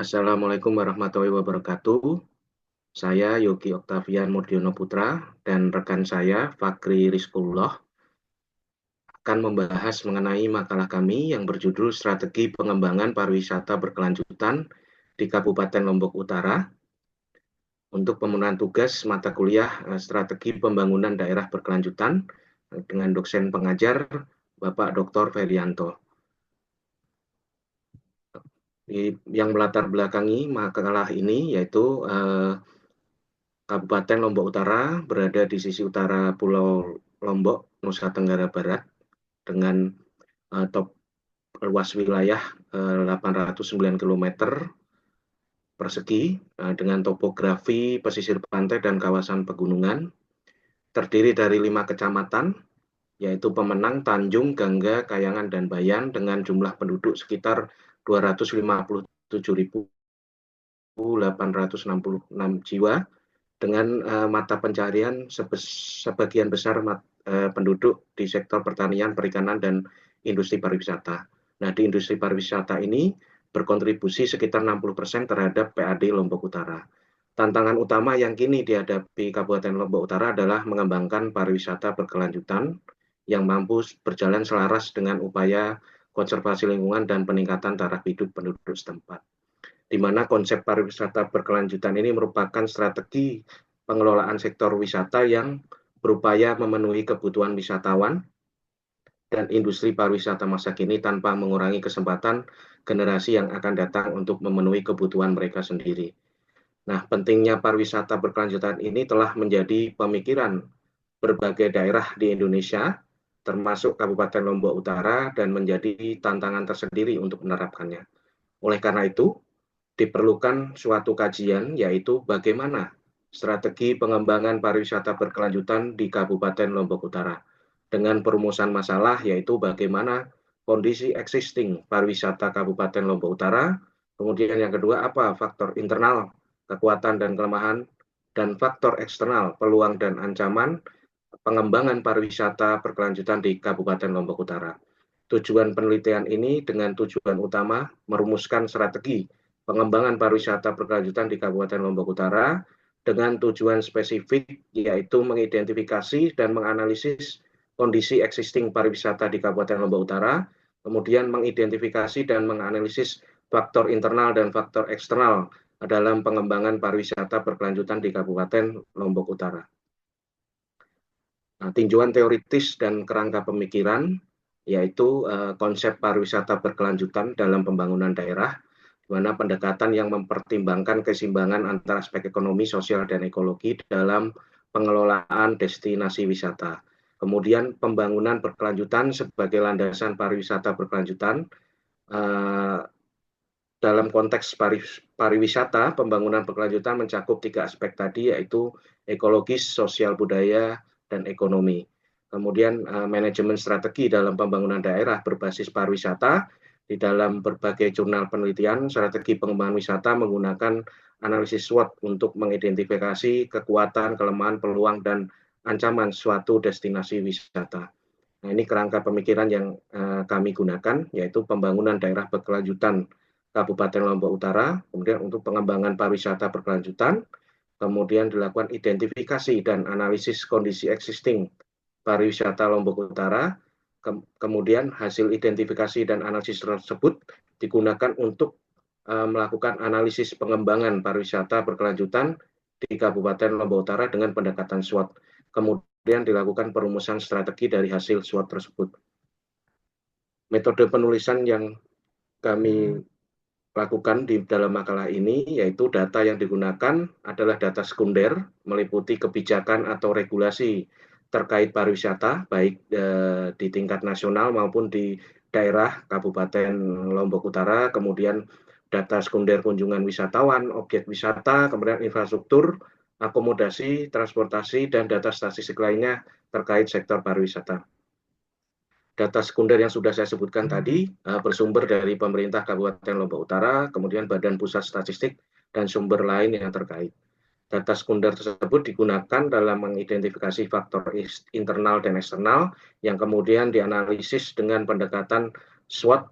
Assalamualaikum warahmatullahi wabarakatuh. Saya Yogi Oktavian Murdiono Putra dan rekan saya Fakri Rizkullah akan membahas mengenai makalah kami yang berjudul Strategi Pengembangan Pariwisata Berkelanjutan di Kabupaten Lombok Utara untuk pemenuhan tugas mata kuliah Strategi Pembangunan Daerah Berkelanjutan dengan dosen pengajar Bapak Dr. Ferianto. Yang melatar belakangi makalah ini yaitu Kabupaten Lombok Utara berada di sisi utara Pulau Lombok, Nusa Tenggara Barat, dengan top luas wilayah 809 km persegi, dengan topografi pesisir pantai dan kawasan pegunungan, terdiri dari 5 kecamatan, yaitu Pemenang, Tanjung, Gangga, Kayangan, dan Bayan, dengan jumlah penduduk sekitar 257.866 jiwa, dengan mata pencarian sebagian besar penduduk di sektor pertanian, perikanan, dan industri pariwisata. Nah, di industri pariwisata ini berkontribusi sekitar 60% terhadap PAD Lombok Utara. Tantangan utama yang kini dihadapi Kabupaten Lombok Utara adalah mengembangkan pariwisata berkelanjutan yang mampu berjalan selaras dengan upaya konservasi lingkungan dan peningkatan taraf hidup penduduk setempat, di mana konsep pariwisata berkelanjutan ini merupakan strategi pengelolaan sektor wisata yang berupaya memenuhi kebutuhan wisatawan dan industri pariwisata masa kini tanpa mengurangi kesempatan generasi yang akan datang untuk memenuhi kebutuhan mereka sendiri. Nah, pentingnya pariwisata berkelanjutan ini telah menjadi pemikiran berbagai daerah di Indonesia, termasuk Kabupaten Lombok Utara, dan menjadi tantangan tersendiri untuk menerapkannya. Oleh karena itu, diperlukan suatu kajian, yaitu bagaimana strategi pengembangan pariwisata berkelanjutan di Kabupaten Lombok Utara, dengan perumusan masalah, yaitu bagaimana kondisi existing pariwisata Kabupaten Lombok Utara, kemudian yang kedua apa faktor internal, kekuatan dan kelemahan, dan faktor eksternal, peluang dan ancaman pengembangan pariwisata berkelanjutan di Kabupaten Lombok Utara. Tujuan penelitian ini dengan tujuan utama merumuskan strategi pengembangan pariwisata berkelanjutan di Kabupaten Lombok Utara dengan tujuan spesifik, yaitu mengidentifikasi dan menganalisis kondisi existing pariwisata di Kabupaten Lombok Utara, kemudian mengidentifikasi dan menganalisis faktor internal dan faktor eksternal dalam pengembangan pariwisata berkelanjutan di Kabupaten Lombok Utara. Nah, tinjauan teoritis dan kerangka pemikiran, yaitu konsep pariwisata berkelanjutan dalam pembangunan daerah, di mana pendekatan yang mempertimbangkan keseimbangan antara aspek ekonomi, sosial, dan ekologi dalam pengelolaan destinasi wisata. Kemudian pembangunan berkelanjutan sebagai landasan pariwisata berkelanjutan. Dalam konteks pariwisata, pembangunan berkelanjutan mencakup 3 aspek tadi, yaitu ekologis, sosial budaya, dan ekonomi. Kemudian manajemen strategi dalam pembangunan daerah berbasis pariwisata. Di dalam berbagai jurnal penelitian, strategi pengembangan wisata menggunakan analisis SWOT untuk mengidentifikasi kekuatan, kelemahan, peluang, dan ancaman suatu destinasi wisata. Nah, ini kerangka pemikiran yang kami gunakan, yaitu pembangunan daerah berkelanjutan Kabupaten Lombok Utara, kemudian untuk pengembangan pariwisata berkelanjutan, kemudian dilakukan identifikasi dan analisis kondisi existing pariwisata Lombok Utara, kemudian hasil identifikasi dan analisis tersebut digunakan untuk melakukan analisis pengembangan pariwisata berkelanjutan di Kabupaten Lombok Utara dengan pendekatan SWOT. Kemudian dilakukan perumusan strategi dari hasil SWOT tersebut. Metode penulisan yang kami lakukan di dalam makalah ini, yaitu data yang digunakan adalah data sekunder, meliputi kebijakan atau regulasi terkait pariwisata, baik di tingkat nasional maupun di daerah Kabupaten Lombok Utara, kemudian data sekunder kunjungan wisatawan, objek wisata, kemudian infrastruktur, akomodasi, transportasi, dan data statistik lainnya terkait sektor pariwisata. Data sekunder yang sudah saya sebutkan tadi bersumber dari pemerintah Kabupaten Lombok Utara, kemudian Badan Pusat Statistik, dan sumber lain yang terkait. Data sekunder tersebut digunakan dalam mengidentifikasi faktor internal dan eksternal yang kemudian dianalisis dengan pendekatan SWOT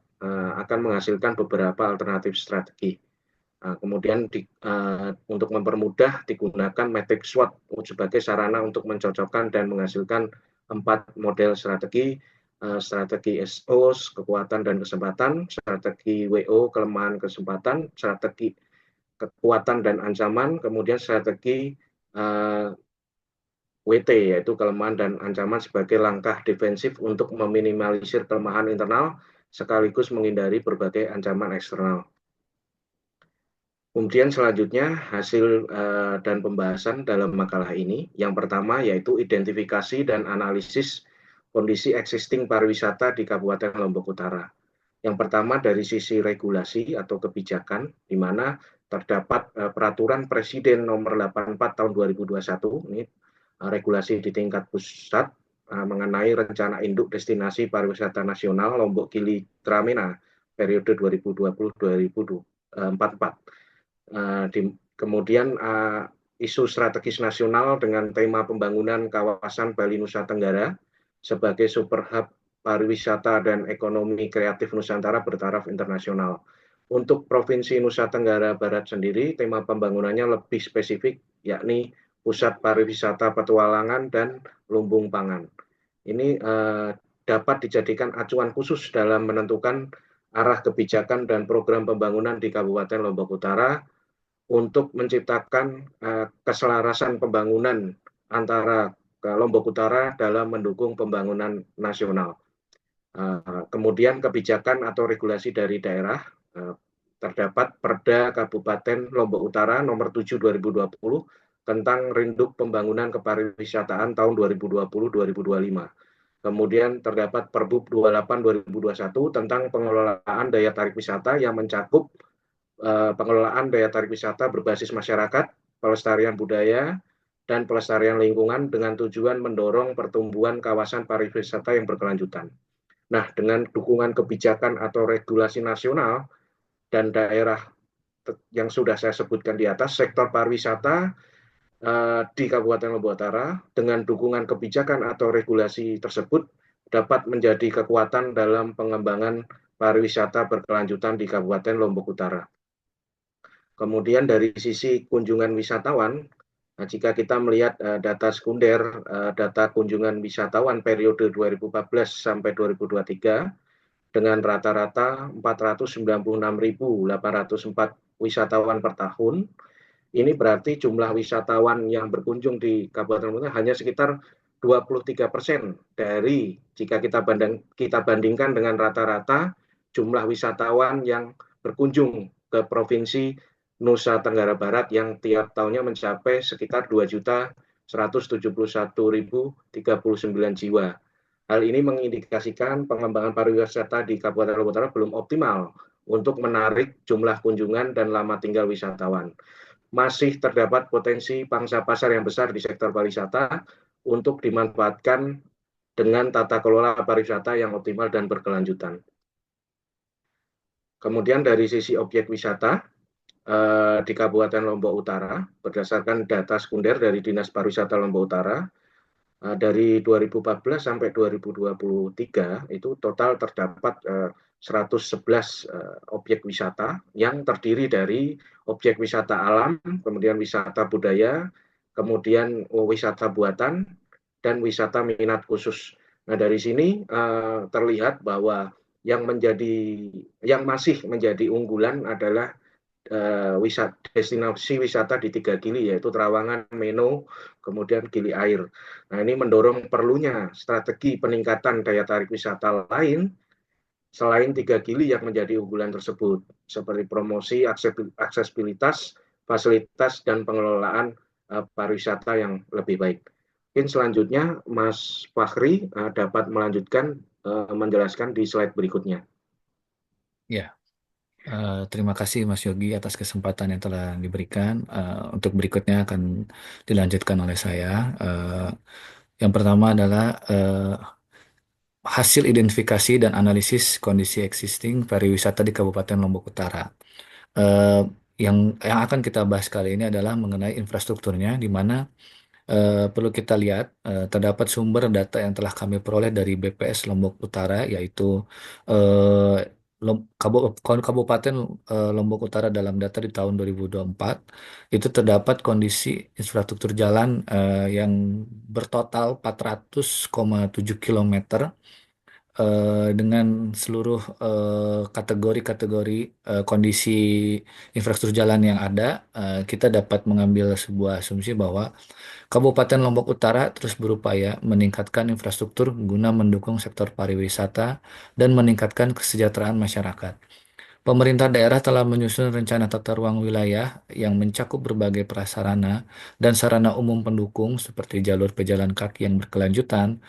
akan menghasilkan beberapa alternatif strategi. Kemudian untuk mempermudah digunakan metrik SWOT sebagai sarana untuk mencocokkan dan menghasilkan 4 model strategi, strategi SOS, kekuatan dan kesempatan, strategi WO, kelemahan kesempatan, strategi kekuatan dan ancaman, kemudian strategi WT, yaitu kelemahan dan ancaman sebagai langkah defensif untuk meminimalisir kelemahan internal sekaligus menghindari berbagai ancaman eksternal. Kemudian selanjutnya hasil dan pembahasan dalam makalah ini, yang pertama yaitu identifikasi dan analisis kondisi existing pariwisata di Kabupaten Lombok Utara. Yang pertama dari sisi regulasi atau kebijakan, di mana terdapat peraturan Presiden nomor 84 tahun 2021, ini regulasi di tingkat pusat mengenai rencana induk destinasi pariwisata nasional Lombok Gili Tramena periode 2020-2044. Kemudian isu strategis nasional dengan tema pembangunan kawasan Bali Nusa Tenggara sebagai super hub pariwisata dan ekonomi kreatif Nusantara bertaraf internasional. Untuk Provinsi Nusa Tenggara Barat sendiri, tema pembangunannya lebih spesifik, yakni pusat pariwisata petualangan dan lumbung pangan. Ini dapat dijadikan acuan khusus dalam menentukan arah kebijakan dan program pembangunan di Kabupaten Lombok Utara untuk menciptakan keselarasan pembangunan antara Lombok Utara dalam mendukung pembangunan nasional. Kemudian kebijakan atau regulasi dari daerah, terdapat Perda Kabupaten Lombok Utara nomor 7 2020 tentang Rinduk Pembangunan Kepariwisataan tahun 2020-2025. Kemudian terdapat Perbub 28 2021 tentang pengelolaan daya tarik wisata yang mencakup pengelolaan daya tarik wisata berbasis masyarakat, pelestarian budaya, dan pelestarian lingkungan dengan tujuan mendorong pertumbuhan kawasan pariwisata yang berkelanjutan. Nah, dengan dukungan kebijakan atau regulasi nasional dan daerah yang sudah saya sebutkan di atas, sektor pariwisata di Kabupaten Lombok Utara dengan dukungan kebijakan atau regulasi tersebut dapat menjadi kekuatan dalam pengembangan pariwisata berkelanjutan di Kabupaten Lombok Utara. Kemudian dari sisi kunjungan wisatawan, jika kita melihat data sekunder, data kunjungan wisatawan periode 2014 sampai 2023, dengan rata-rata 496.804 wisatawan per tahun, ini berarti jumlah wisatawan yang berkunjung di Kabupaten Lombok hanya sekitar 23% dari jika kita bandingkan dengan rata-rata jumlah wisatawan yang berkunjung ke Provinsi Nusa Tenggara Barat yang tiap tahunnya mencapai sekitar 2.171.039 jiwa. Hal ini mengindikasikan pengembangan pariwisata di Kabupaten Lombok Utara belum optimal untuk menarik jumlah kunjungan dan lama tinggal wisatawan. Masih terdapat potensi pangsa pasar yang besar di sektor pariwisata untuk dimanfaatkan dengan tata kelola pariwisata yang optimal dan berkelanjutan. Kemudian dari sisi objek wisata, di Kabupaten Lombok Utara, berdasarkan data sekunder dari Dinas Pariwisata Lombok Utara, dari 2014 sampai 2023 itu total terdapat 111 objek wisata yang terdiri dari objek wisata alam, kemudian wisata budaya, kemudian wisata buatan, dan wisata minat khusus. Nah, dari sini terlihat bahwa yang masih menjadi unggulan adalah destinasi wisata di 3 Gili, yaitu Trawangan, Meno, kemudian Gili Air. Nah, ini mendorong perlunya strategi peningkatan daya tarik wisata lain selain 3 Gili yang menjadi unggulan tersebut, seperti promosi, aksesibilitas, fasilitas, dan pengelolaan pariwisata yang lebih baik. Mungkin selanjutnya Mas Fahri dapat melanjutkan menjelaskan di slide berikutnya. Ya, terima kasih Mas Yogi atas kesempatan yang telah diberikan. Untuk berikutnya akan dilanjutkan oleh saya. Yang pertama adalah hasil identifikasi dan analisis kondisi existing pariwisata di Kabupaten Lombok Utara. Eh, yang akan kita bahas kali ini adalah mengenai infrastrukturnya, di mana perlu kita lihat terdapat sumber data yang telah kami peroleh dari BPS Lombok Utara, yaitu eh, Kabupaten Lombok Utara dalam data di tahun 2024 itu terdapat kondisi infrastruktur jalan yang bertotal 400,7 kilometer dengan seluruh kategori-kategori kondisi infrastruktur jalan yang ada, kita dapat mengambil sebuah asumsi bahwa Kabupaten Lombok Utara terus berupaya meningkatkan infrastruktur guna mendukung sektor pariwisata dan meningkatkan kesejahteraan masyarakat. Pemerintah daerah telah menyusun rencana tata ruang wilayah yang mencakup berbagai prasarana dan sarana umum pendukung seperti jalur pejalan kaki yang berkelanjutan,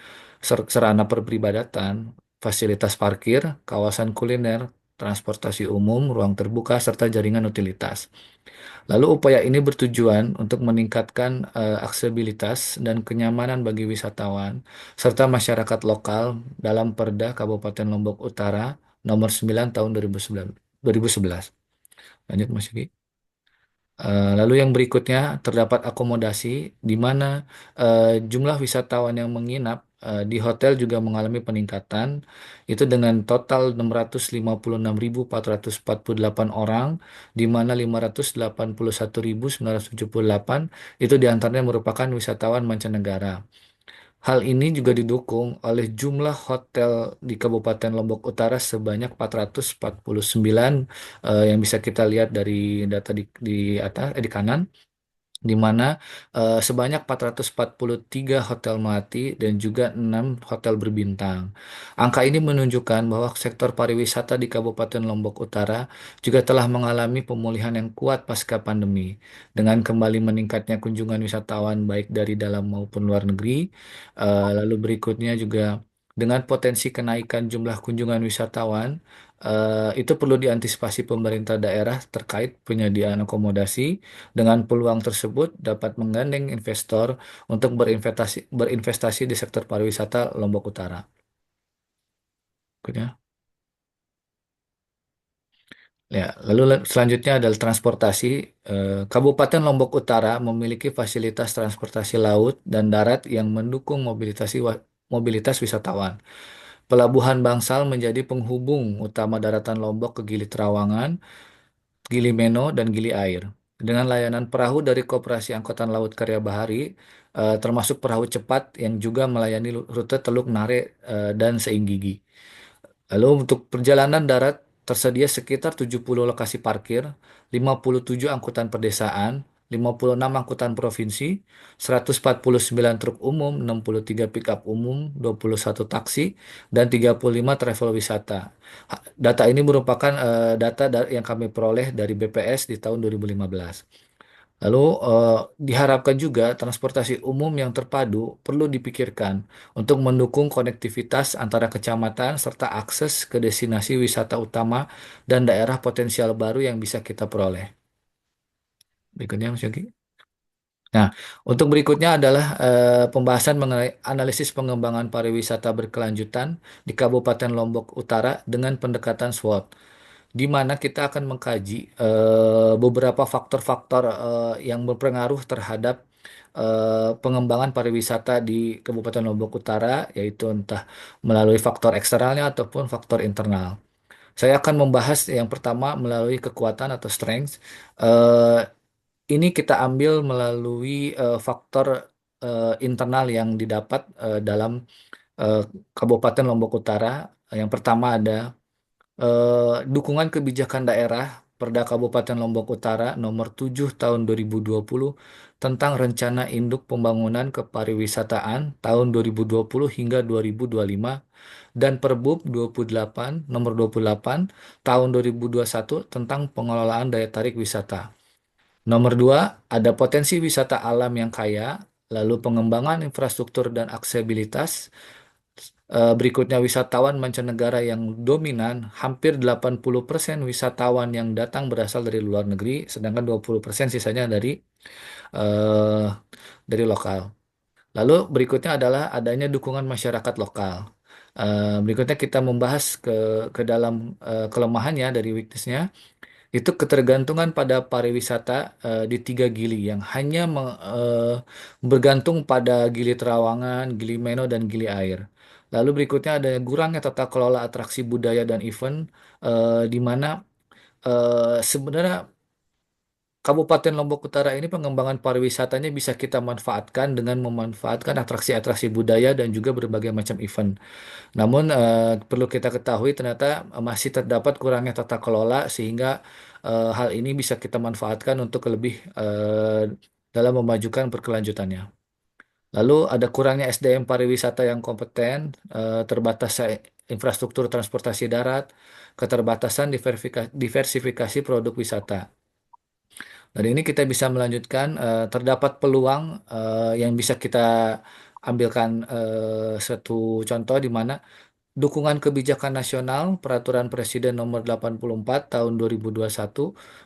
sarana peribadatan, fasilitas parkir, kawasan kuliner, transportasi umum, ruang terbuka, serta jaringan utilitas. Lalu upaya ini bertujuan untuk meningkatkan aksesibilitas dan kenyamanan bagi wisatawan serta masyarakat lokal dalam Perda Kabupaten Lombok Utara Nomor 9 Tahun 2011. Lanjut Mas Yuki. Lalu yang berikutnya terdapat akomodasi di mana jumlah wisatawan yang menginap di hotel juga mengalami peningkatan itu dengan total 656.448 orang di mana 581.978 itu diantaranya merupakan wisatawan mancanegara. Hal ini juga didukung oleh jumlah hotel di Kabupaten Lombok Utara sebanyak 449 yang bisa kita lihat dari data di atas di kanan di mana sebanyak 443 hotel melati dan juga 6 hotel berbintang. Angka ini menunjukkan bahwa sektor pariwisata di Kabupaten Lombok Utara juga telah mengalami pemulihan yang kuat pasca pandemi, dengan kembali meningkatnya kunjungan wisatawan baik dari dalam maupun luar negeri. Lalu berikutnya juga dengan potensi kenaikan jumlah kunjungan wisatawan, itu perlu diantisipasi pemerintah daerah terkait penyediaan akomodasi dengan peluang tersebut dapat menggandeng investor untuk berinvestasi di sektor pariwisata Lombok Utara. Berikutnya. Ya, lalu selanjutnya adalah transportasi. Kabupaten Lombok Utara memiliki fasilitas transportasi laut dan darat yang mendukung mobilitas wisatawan. Pelabuhan Bangsal menjadi penghubung utama daratan Lombok ke Gili Trawangan, Gili Meno, dan Gili Air. Dengan layanan perahu dari Koperasi Angkutan Laut Karya Bahari, termasuk perahu cepat yang juga melayani rute Teluk Nare dan Seinggigi. Lalu untuk perjalanan darat tersedia sekitar 70 lokasi parkir, 57 angkutan perdesaan, 56 angkutan provinsi, 149 truk umum, 63 pickup umum, 21 taksi, dan 35 travel wisata. Data ini merupakan yang kami peroleh dari BPS di tahun 2015. Lalu diharapkan juga transportasi umum yang terpadu perlu dipikirkan untuk mendukung konektivitas antara kecamatan serta akses ke destinasi wisata utama dan daerah potensial baru yang bisa kita peroleh. Berikutnya Mas Yogi. Nah, untuk berikutnya adalah pembahasan mengenai analisis pengembangan pariwisata berkelanjutan di Kabupaten Lombok Utara dengan pendekatan SWOT, di mana kita akan mengkaji beberapa faktor-faktor yang berpengaruh terhadap pengembangan pariwisata di Kabupaten Lombok Utara, yaitu entah melalui faktor eksternalnya ataupun faktor internal. Saya akan membahas yang pertama melalui kekuatan atau strength. Eh, ini kita ambil melalui faktor internal yang didapat dalam eh, Kabupaten Lombok Utara. Yang pertama ada dukungan kebijakan daerah Perda Kabupaten Lombok Utara Nomor 7 Tahun 2020 tentang Rencana Induk Pembangunan Kepariwisataan tahun 2020 hingga 2025 dan Perbub 28 Nomor 28 Tahun 2021 tentang pengelolaan daya tarik wisata. Nomor 2, ada potensi wisata alam yang kaya, lalu pengembangan infrastruktur dan aksesibilitas. Berikutnya wisatawan mancanegara yang dominan, hampir 80% wisatawan yang datang berasal dari luar negeri, sedangkan 20% sisanya eh, dari lokal. Lalu berikutnya adalah adanya dukungan masyarakat lokal. Berikutnya kita membahas ke dalam kelemahannya dari weakness-nya, itu ketergantungan pada pariwisata di tiga gili yang hanya bergantung pada Gili Trawangan, Gili Meno, dan Gili Air. Lalu berikutnya ada kurangnya tata kelola atraksi budaya dan event, di mana sebenarnya Kabupaten Lombok Utara ini pengembangan pariwisatanya bisa kita manfaatkan dengan memanfaatkan atraksi-atraksi budaya dan juga berbagai macam event. Namun perlu kita ketahui ternyata masih terdapat kurangnya tata kelola sehingga hal ini bisa kita manfaatkan untuk lebih dalam memajukan berkelanjutannya. Lalu ada kurangnya SDM pariwisata yang kompeten, terbatasnya infrastruktur transportasi darat, keterbatasan diversifikasi produk wisata. Dari ini kita bisa melanjutkan, terdapat peluang yang bisa kita ambilkan, satu contoh di mana dukungan kebijakan nasional Peraturan Presiden Nomor 84 Tahun 2021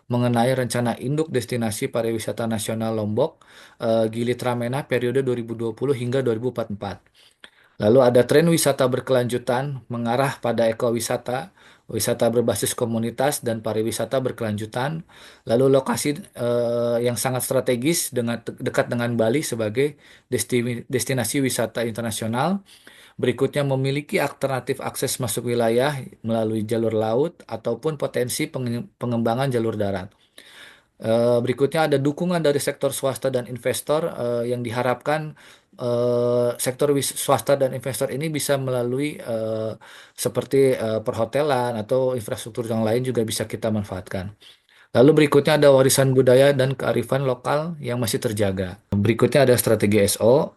mengenai Rencana Induk Destinasi Pariwisata Nasional Lombok, Gili Tramenak periode 2020 hingga 2044. Lalu ada tren wisata berkelanjutan mengarah pada ekowisata, wisata berbasis komunitas dan pariwisata berkelanjutan. Lalu lokasi yang sangat strategis dengan dekat dengan Bali sebagai destinasi wisata internasional. Berikutnya memiliki alternatif akses masuk wilayah melalui jalur laut ataupun potensi pengembangan jalur darat. Berikutnya ada dukungan dari sektor swasta dan investor, yang diharapkan sektor swasta dan investor ini bisa melalui seperti perhotelan atau infrastruktur yang lain juga bisa kita manfaatkan. Lalu berikutnya ada warisan budaya dan kearifan lokal yang masih terjaga. Berikutnya ada strategi SO,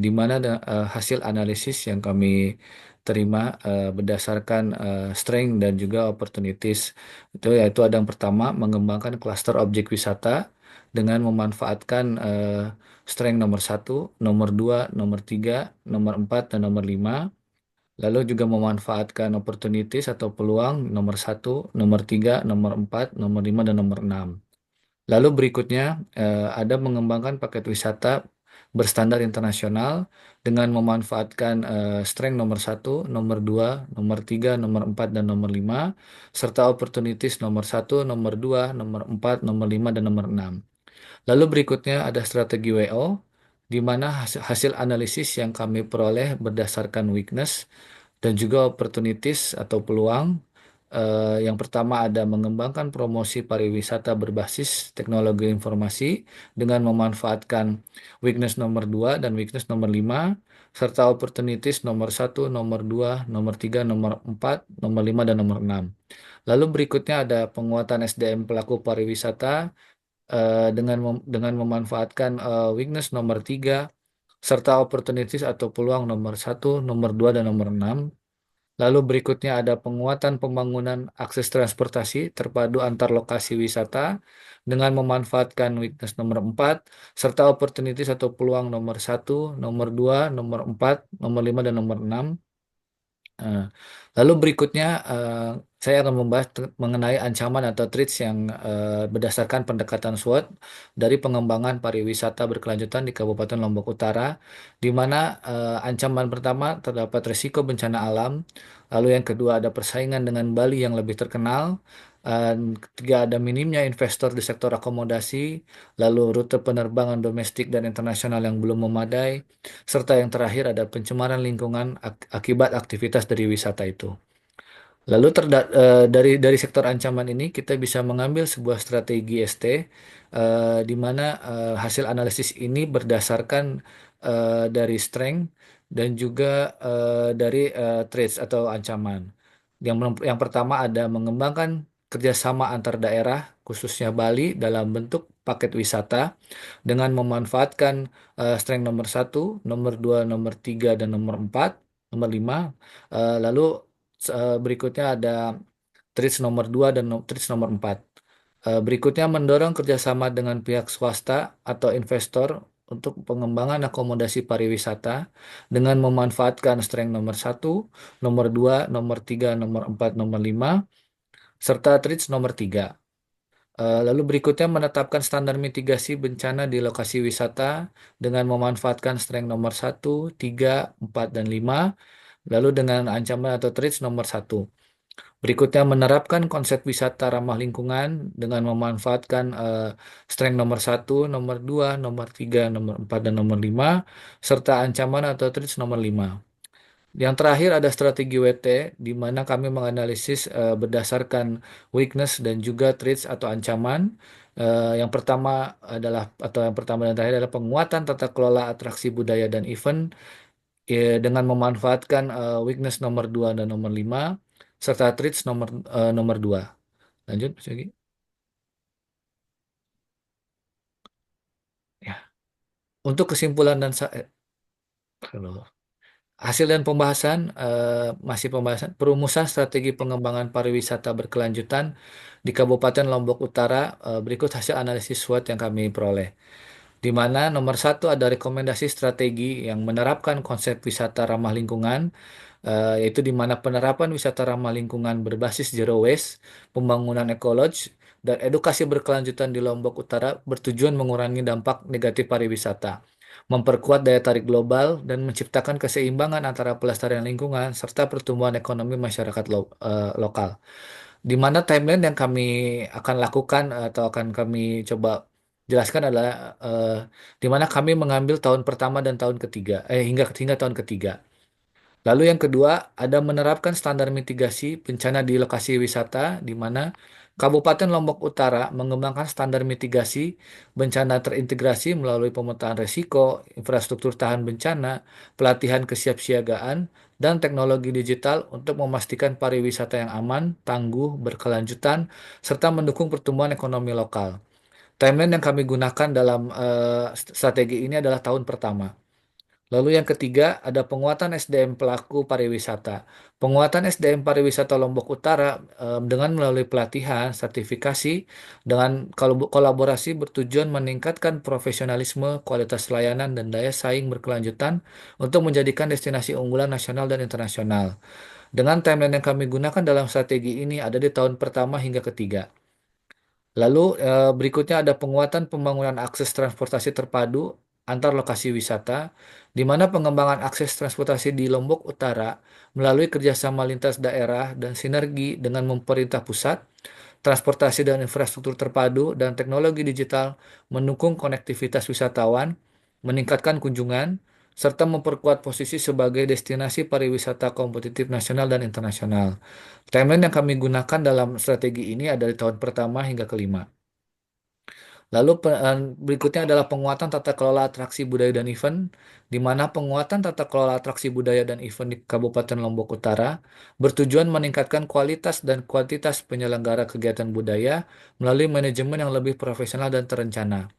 di mana ada hasil analisis yang kami terima berdasarkan strength dan juga opportunities. Itu yaitu ada yang pertama mengembangkan klaster objek wisata dengan memanfaatkan strength nomor satu, nomor dua, nomor tiga, nomor empat, dan nomor lima. Lalu juga memanfaatkan opportunities atau peluang nomor satu, nomor tiga, nomor empat, nomor lima, dan nomor enam. Lalu berikutnya ada mengembangkan paket wisata berstandar internasional dengan memanfaatkan strength nomor satu, nomor dua, nomor tiga, nomor empat, dan nomor lima, serta opportunities nomor satu, nomor dua, nomor empat, nomor lima, dan nomor enam. Lalu berikutnya ada strategi WO, di mana hasil analisis yang kami peroleh berdasarkan weakness dan juga opportunities atau peluang. Yang pertama ada mengembangkan promosi pariwisata berbasis teknologi informasi dengan memanfaatkan weakness nomor 2 dan weakness nomor 5, serta opportunities nomor satu, nomor 2, nomor 3, nomor 4, nomor 5, dan nomor 6. Lalu berikutnya ada penguatan SDM pelaku pariwisata dengan memanfaatkan weakness nomor 3 serta opportunities atau peluang nomor satu, nomor 2, dan nomor 6. Lalu berikutnya ada penguatan pembangunan akses transportasi terpadu antar lokasi wisata dengan memanfaatkan weakness nomor 4 serta opportunities atau peluang nomor satu, nomor 2, nomor 4, nomor 5, dan nomor 6. Eh, Lalu berikutnya saya akan membahas mengenai ancaman atau threats yang berdasarkan pendekatan SWOT dari pengembangan pariwisata berkelanjutan di Kabupaten Lombok Utara, di mana ancaman pertama terdapat risiko bencana alam, lalu yang kedua ada persaingan dengan Bali yang lebih terkenal, dan ketiga ada minimnya investor di sektor akomodasi, lalu rute penerbangan domestik dan internasional yang belum memadai, serta yang terakhir ada pencemaran lingkungan akibat aktivitas dari wisata itu. Lalu dari sektor ancaman ini kita bisa mengambil sebuah strategi ST, di mana hasil analisis ini berdasarkan dari strength dan juga dari threats atau ancaman. Yang pertama ada mengembangkan kerjasama antar daerah khususnya Bali dalam bentuk paket wisata dengan memanfaatkan strength nomor satu, nomor dua, nomor tiga, dan nomor empat, nomor lima. Lalu berikutnya ada TRIS nomor 2 dan TRIS nomor 4. Berikutnya mendorong kerjasama dengan pihak swasta atau investor untuk pengembangan akomodasi pariwisata dengan memanfaatkan strength nomor satu, nomor 2, nomor 3, nomor 4, nomor 5, serta TRIS nomor 3. Lalu berikutnya menetapkan standar mitigasi bencana di lokasi wisata dengan memanfaatkan strength nomor satu, 3, 4, dan 5, lalu dengan ancaman atau TRIS nomor satu. Berikutnya menerapkan konsep wisata ramah lingkungan dengan memanfaatkan strength nomor satu, nomor 2, nomor 3, nomor 4, dan nomor 5, serta ancaman atau TRIS nomor 5. Yang terakhir ada strategi WT, di mana kami menganalisis berdasarkan weakness dan juga threats atau ancaman. Yang pertama atau yang pertama dan terakhir adalah penguatan tata kelola atraksi budaya dan event dengan memanfaatkan weakness nomor 2 dan nomor 5 serta threats nomor 2. Lanjut, Mas Yogi. Ya. Untuk kesimpulan dan halo. Hasil dan pembahasan, masih pembahasan perumusan strategi pengembangan pariwisata berkelanjutan di Kabupaten Lombok Utara. Berikut hasil analisis SWOT yang kami peroleh. Di mana nomor satu ada rekomendasi strategi yang menerapkan konsep wisata ramah lingkungan, yaitu di mana penerapan wisata ramah lingkungan berbasis zero waste, pembangunan ekologi, dan edukasi berkelanjutan di Lombok Utara bertujuan mengurangi dampak negatif pariwisata, memperkuat daya tarik global, dan menciptakan keseimbangan antara pelestarian lingkungan serta pertumbuhan ekonomi masyarakat lokal. Di mana timeline yang kami akan lakukan atau akan kami coba jelaskan adalah di mana kami mengambil tahun pertama dan tahun ketiga, hingga tahun ketiga. Lalu yang kedua, ada menerapkan standar mitigasi bencana di lokasi wisata, di mana Kabupaten Lombok Utara mengembangkan standar mitigasi bencana terintegrasi melalui pemetaan risiko, infrastruktur tahan bencana, pelatihan kesiapsiagaan, dan teknologi digital untuk memastikan pariwisata yang aman, tangguh, berkelanjutan, serta mendukung pertumbuhan ekonomi lokal. Timeline yang kami gunakan dalam strategi ini adalah tahun pertama. Lalu yang ketiga ada penguatan SDM pelaku pariwisata. Penguatan SDM pariwisata Lombok Utara dengan melalui pelatihan, sertifikasi, dengan kolaborasi bertujuan meningkatkan profesionalisme, kualitas layanan, dan daya saing berkelanjutan untuk menjadikan destinasi unggulan nasional dan internasional. Dengan timeline yang kami gunakan dalam strategi ini ada di tahun pertama hingga ketiga. Lalu berikutnya ada penguatan pembangunan akses transportasi terpadu antar lokasi wisata, di mana pengembangan akses transportasi di Lombok Utara melalui kerjasama lintas daerah dan sinergi dengan pemerintah pusat, transportasi dan infrastruktur terpadu, dan teknologi digital mendukung konektivitas wisatawan, meningkatkan kunjungan, serta memperkuat posisi sebagai destinasi pariwisata kompetitif nasional dan internasional. Timeline yang kami gunakan dalam strategi ini ada di tahun pertama hingga kelima. Lalu berikutnya adalah penguatan tata kelola atraksi budaya dan event, di mana penguatan tata kelola atraksi budaya dan event di Kabupaten Lombok Utara bertujuan meningkatkan kualitas dan kuantitas penyelenggara kegiatan budaya melalui manajemen yang lebih profesional dan terencana.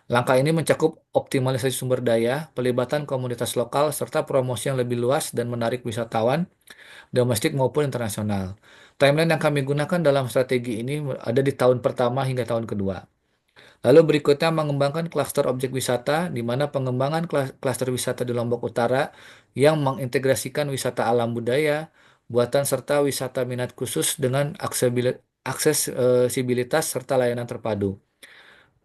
Langkah ini mencakup optimalisasi sumber daya, pelibatan komunitas lokal, serta promosi yang lebih luas dan menarik wisatawan domestik maupun internasional. Timeline yang kami gunakan dalam strategi ini ada di tahun pertama hingga tahun kedua. Lalu berikutnya mengembangkan klaster objek wisata, di mana pengembangan klaster wisata di Lombok Utara yang mengintegrasikan wisata alam budaya, buatan serta wisata minat khusus dengan aksesibilitas serta layanan terpadu.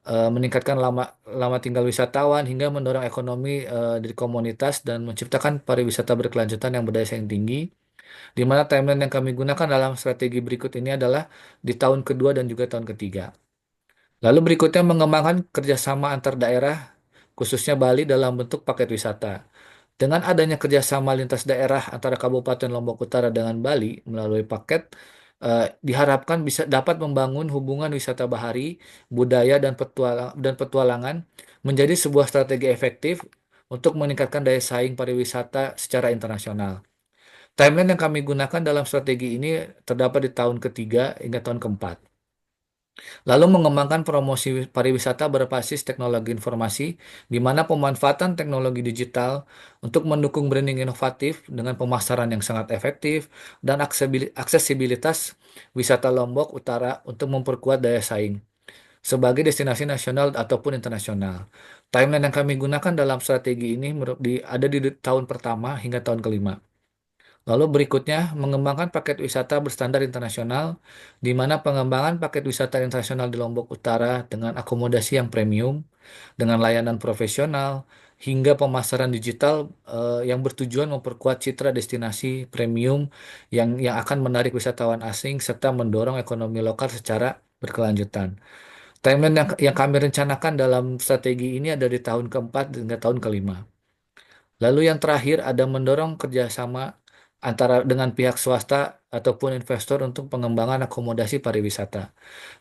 Meningkatkan lama tinggal wisatawan hingga mendorong ekonomi dari komunitas dan menciptakan pariwisata berkelanjutan yang berdaya saing tinggi, di mana timeline yang kami gunakan dalam strategi berikut ini adalah di tahun kedua dan juga tahun ketiga. Lalu berikutnya mengembangkan kerjasama antar daerah, khususnya Bali dalam bentuk paket wisata. Dengan adanya kerjasama lintas daerah antara Kabupaten Lombok Utara dengan Bali melalui paket, diharapkan bisa dapat membangun hubungan wisata bahari, budaya dan petualangan menjadi sebuah strategi efektif untuk meningkatkan daya saing pariwisata secara internasional. Timeline yang kami gunakan dalam strategi ini terdapat di tahun ketiga hingga tahun keempat. Lalu mengembangkan promosi pariwisata berbasis teknologi informasi, di mana pemanfaatan teknologi digital untuk mendukung branding inovatif dengan pemasaran yang sangat efektif dan aksesibilitas wisata Lombok Utara untuk memperkuat daya saing sebagai destinasi nasional ataupun internasional. Timeline yang kami gunakan dalam strategi ini ada di tahun pertama hingga tahun kelima. Lalu berikutnya, mengembangkan paket wisata berstandar internasional, di mana pengembangan paket wisata internasional di Lombok Utara dengan akomodasi yang premium, dengan layanan profesional, hingga pemasaran digital yang bertujuan memperkuat citra destinasi premium yang akan menarik wisatawan asing serta mendorong ekonomi lokal secara berkelanjutan. Timeline yang kami rencanakan dalam strategi ini ada di tahun keempat hingga tahun kelima. Lalu yang terakhir ada mendorong kerjasama antara dengan pihak swasta ataupun investor untuk pengembangan akomodasi pariwisata,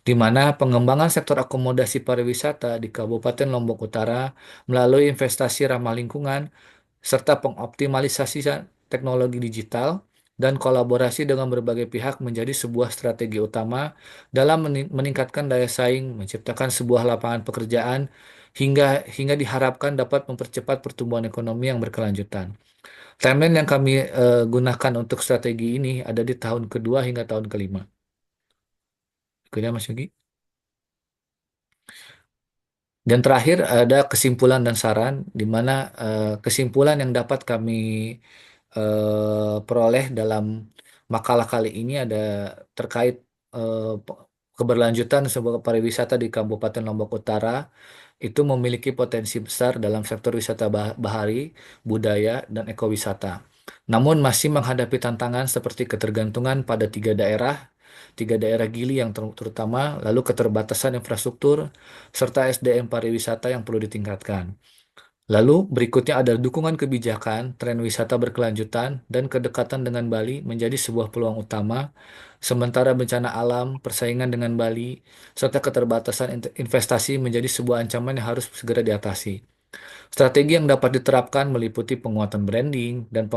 di mana pengembangan sektor akomodasi pariwisata di Kabupaten Lombok Utara melalui investasi ramah lingkungan serta pengoptimalisasi teknologi digital dan kolaborasi dengan berbagai pihak menjadi sebuah strategi utama dalam meningkatkan daya saing, menciptakan sebuah lapangan pekerjaan hingga hingga diharapkan dapat mempercepat pertumbuhan ekonomi yang berkelanjutan. Timeline yang kami gunakan untuk strategi ini ada di tahun kedua hingga tahun kelima. Berikutnya Mas Yogi. Dan terakhir ada kesimpulan dan saran, di mana kesimpulan yang dapat kami peroleh dalam makalah kali ini ada terkait keberlanjutan sebuah pariwisata di Kabupaten Lombok Utara itu memiliki potensi besar dalam sektor wisata bahari, budaya, dan ekowisata. Namun masih menghadapi tantangan seperti ketergantungan pada tiga daerah gili yang terutama, lalu keterbatasan infrastruktur, serta SDM pariwisata yang perlu ditingkatkan. Lalu berikutnya ada dukungan kebijakan, tren wisata berkelanjutan, dan kedekatan dengan Bali menjadi sebuah peluang utama, sementara bencana alam, persaingan dengan Bali, serta keterbatasan investasi menjadi sebuah ancaman yang harus segera diatasi. Strategi yang dapat diterapkan meliputi penguatan branding dan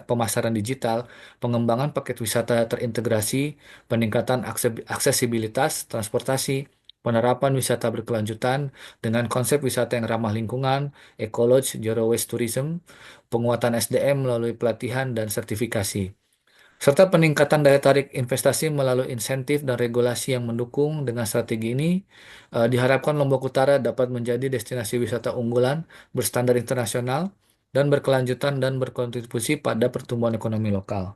pemasaran digital, pengembangan paket wisata terintegrasi, peningkatan aksesibilitas transportasi, penerapan wisata berkelanjutan dengan konsep wisata yang ramah lingkungan, ekolodge, zero waste tourism, penguatan SDM melalui pelatihan dan sertifikasi, serta peningkatan daya tarik investasi melalui insentif dan regulasi yang mendukung. Dengan strategi ini, diharapkan Lombok Utara dapat menjadi destinasi wisata unggulan berstandar internasional dan berkelanjutan dan berkontribusi pada pertumbuhan ekonomi lokal.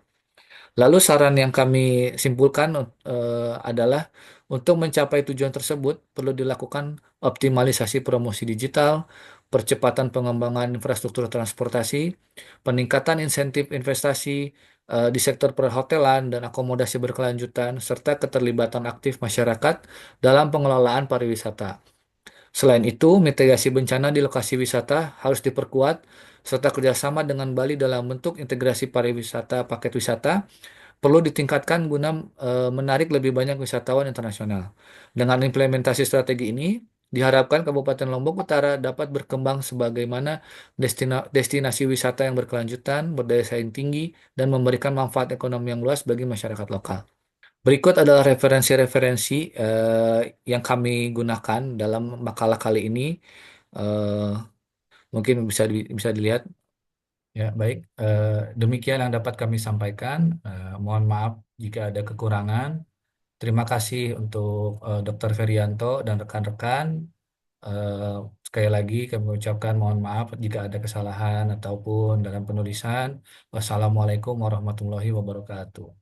Lalu saran yang kami simpulkan adalah untuk mencapai tujuan tersebut perlu dilakukan optimalisasi promosi digital, percepatan pengembangan infrastruktur transportasi, peningkatan insentif investasi di sektor perhotelan dan akomodasi berkelanjutan, serta keterlibatan aktif masyarakat dalam pengelolaan pariwisata. Selain itu, mitigasi bencana di lokasi wisata harus diperkuat, serta kerjasama dengan Bali dalam bentuk integrasi pariwisata paket wisata perlu ditingkatkan guna menarik lebih banyak wisatawan internasional. Dengan implementasi strategi ini, diharapkan Kabupaten Lombok Utara dapat berkembang sebagaimana destinasi wisata yang berkelanjutan, berdaya saing tinggi, dan memberikan manfaat ekonomi yang luas bagi masyarakat lokal. Berikut adalah referensi-referensi yang kami gunakan dalam makalah kali ini. Eh, Mungkin bisa dilihat. Ya, baik. Demikian yang dapat kami sampaikan. Mohon maaf jika ada kekurangan. Terima kasih untuk Dr. Ferianto dan rekan-rekan. Eh, Sekali lagi kami ucapkan mohon maaf jika ada kesalahan ataupun dalam penulisan. Wassalamualaikum warahmatullahi wabarakatuh.